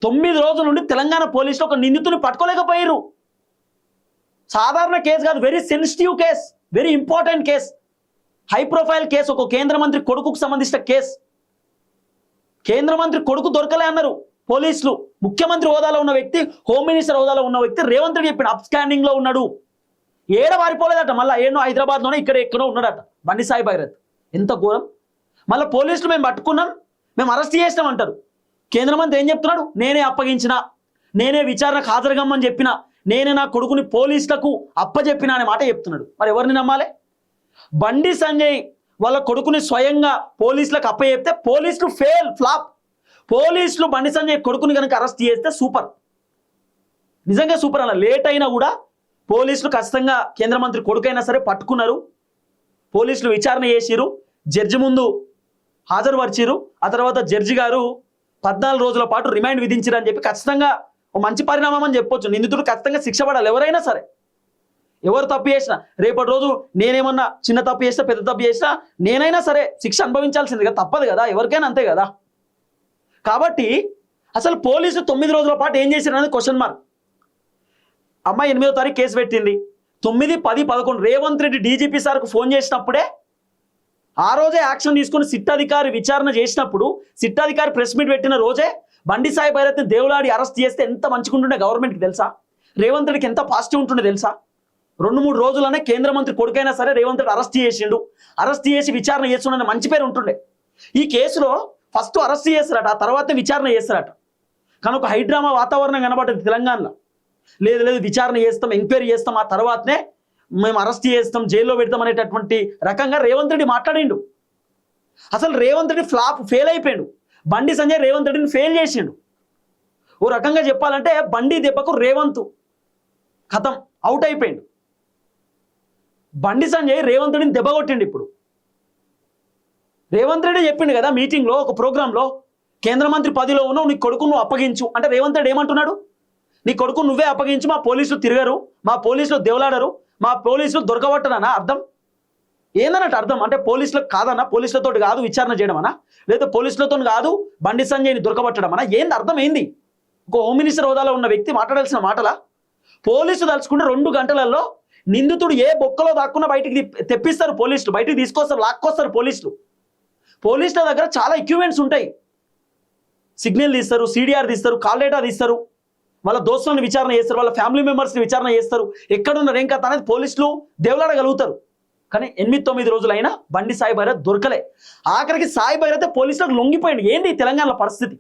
9 రోజుల నుండి తెలంగాణ పోలీసులు ఒక నిందితుని పట్టుకోలేకపోయారు. సాధారణ కేసు కాదు, very sensitive case, very important case, high profile case. ఒక కేంద్ర మంత్రి కొడుకుకు సంబంధించిన కేసు. కేంద్ర మంత్రి కొడుకు దొరకలే అన్నారు పోలీసులు. ముఖ్యమంత్రి హోదాలో ఉన్న వ్యక్తి, హోమ్ మినిస్టర్ హోదాలో ఉన్న వ్యక్తి రేవంత్ రెడ్డి చెప్పిన అప్ స్టాండింగ్ లో ఉన్నాడు. ఏడ వారిపోలేదట, మళ్ళీ ఏడో హైదరాబాద్లోనే ఇక్కడ ఎక్కడో ఉన్నాడట బండి సాయి భైరత్. ఎంత ఘోరం. మళ్ళీ పోలీసులు మేము పట్టుకున్నాం, మేము అరెస్ట్ చేసినాం అంటారు. కేంద్ర మంత్రి ఏం చెప్తున్నాడు? నేనే అప్పగించిన, నేనే విచారణకు హాజరుగమ్మని చెప్పిన, నేనే నా కొడుకుని పోలీసులకు అప్పచెప్పిన అనే మాట చెప్తున్నాడు. మరి ఎవరిని నమ్మాలి? బండి సంజయ్ వాళ్ళ కొడుకుని స్వయంగా పోలీసులకు అప్పచెప్తే పోలీసులు ఫ్లాప్. పోలీసులు బండి సంజయ్ కొడుకుని కనుక అరెస్ట్ చేస్తే సూపర్, నిజంగా సూపర్. అలా లేట్ అయినా కూడా పోలీసులు ఖచ్చితంగా కేంద్ర మంత్రి కొడుకైనా సరే పట్టుకున్నారు. పోలీసులు విచారణ చేసిరు, జడ్జి ముందు హాజరుపరిచిరు. ఆ తర్వాత జడ్జి గారు 14 రోజుల పాటు రిమాండ్ విధించారు అని చెప్పి ఖచ్చితంగా ఒక మంచి పరిణామం అని చెప్పొచ్చు. నిందితుడు ఖచ్చితంగా శిక్ష పడాలి, ఎవరైనా సరే. ఎవరు తప్పు చేసినా, రేపటి రోజు నేనేమన్నా చిన్న తప్పు చేసినా పెద్ద తప్పు చేసినా నేనైనా సరే శిక్ష అనుభవించాల్సింది కదా, తప్పదు కదా, ఎవరికైనా అంతే కదా. కాబట్టి అసలు పోలీసులు 9 రోజుల పాటు ఏం చేశారు అనేది క్వశ్చన్ మార్క్. అమ్మాయి 8వ తారీఖు కేసు పెట్టింది. 9, 10, 11 రేవంత్ రెడ్డి డీజీపీ సార్కు ఫోన్ చేసినప్పుడే, ఆ రోజే యాక్షన్ తీసుకుని సిట్ అధికారి విచారణ చేసినప్పుడు, సిట్ అధికారి ప్రెస్ మీట్ పెట్టిన రోజే బండి సాయి భైరత్ని దేవులాడి అరెస్ట్ చేస్తే ఎంత మంచిగుంటుండే గవర్నమెంట్కి తెలుసా? రేవంత్ రెడ్డికి ఎంత పాజిటివ్ ఉంటుండే తెలుసా? 2-3 రోజులనే కేంద్ర మంత్రి కొడుకైనా సరే రేవంత్ రెడ్డి అరెస్ట్ చేసిండు, అరెస్ట్ చేసి విచారణ చేస్తుండే మంచి పేరు ఉంటుండే. ఈ కేసులో ఫస్ట్ అరెస్ట్ చేస్తారట, ఆ తర్వాతే విచారణ చేస్తారట. కానీ ఒక హైడ్రామా వాతావరణం కనబడ్డది తెలంగాణలో. లేదు లేదు విచారణ చేస్తాం, ఎంక్వైరీ చేస్తాం, ఆ తర్వాతనే మేము అరెస్ట్ చేస్తాం, జైల్లో పెడతాం అనేటటువంటి రకంగా రేవంత్ రెడ్డి మాట్లాడిండు. అసలు రేవంత్ రెడ్డి ఫెయిల్ అయిపోయాడు. బండి సంజయ్ రేవంత్ రెడ్డిని ఫెయిల్ చేసిండు. ఓ రకంగా చెప్పాలంటే బండి దెబ్బకు రేవంత్ ఖతం, అవుట్ అయిపోయిండు. బండి సంజయ్ రేవంత్ రెడ్డిని దెబ్బ కొట్టిండు. ఇప్పుడు రేవంత్ రెడ్డి చెప్పిండు కదా మీటింగ్లో, ఒక ప్రోగ్రాంలో, కేంద్ర మంత్రి పదవిలో ఉన్నావు, నీ కొడుకు నువ్వు అప్పగించు అంటే రేవంత్ రెడ్డి ఏమంటున్నాడు? నీ కొడుకు నువ్వే అప్పగించు, మా పోలీసులు తిరగరు, మా పోలీసులు దేవులాడరు, మా పోలీసులు దొరకబట్టనన్నా అర్థం ఏందన్నట్టు అర్థం. అంటే పోలీసులకు కాదన్నా, పోలీసులతో కాదు విచారణ చేయడమన్నా, లేదా పోలీసులతో కాదు బండి సంజయ్ని దొరకబట్టడమన్నా, ఏంది అర్థం ఏంది? ఒక హోమ్ మినిస్టర్ హోదాలో ఉన్న వ్యక్తి మాట్లాడాల్సిన మాటలా? పోలీసులు తలుచుకుంటే 2 గంటలలో నిందితుడు ఏ బొక్కలో దాక్కున్నా బయటికి తెప్పిస్తారు పోలీసులు, బయటికి తీసుకొస్తారు, లాక్కొస్తారు పోలీసులు. పోలీసుల దగ్గర చాలా ఎక్విప్మెంట్స్ ఉంటాయి. సిగ్నల్ తీస్తారు, సిడిఆర్ తీస్తారు, కాల్ డేటా తీస్తారు, వాళ్ళ దోస్తులను విచారణ చేస్తారు, వాళ్ళ ఫ్యామిలీ మెంబర్స్ని విచారణ చేస్తారు, ఎక్కడున్నారు ఏం కథ అనేది పోలీసులు దేవులాడగలుగుతారు. కానీ 8-9 రోజులైనా బండి సాయి భైరత్ దొరకలే. ఆఖరికి సాయి భైరత్ పోలీసులకు లొంగిపోయింది. ఏంది తెలంగాణలో పరిస్థితి?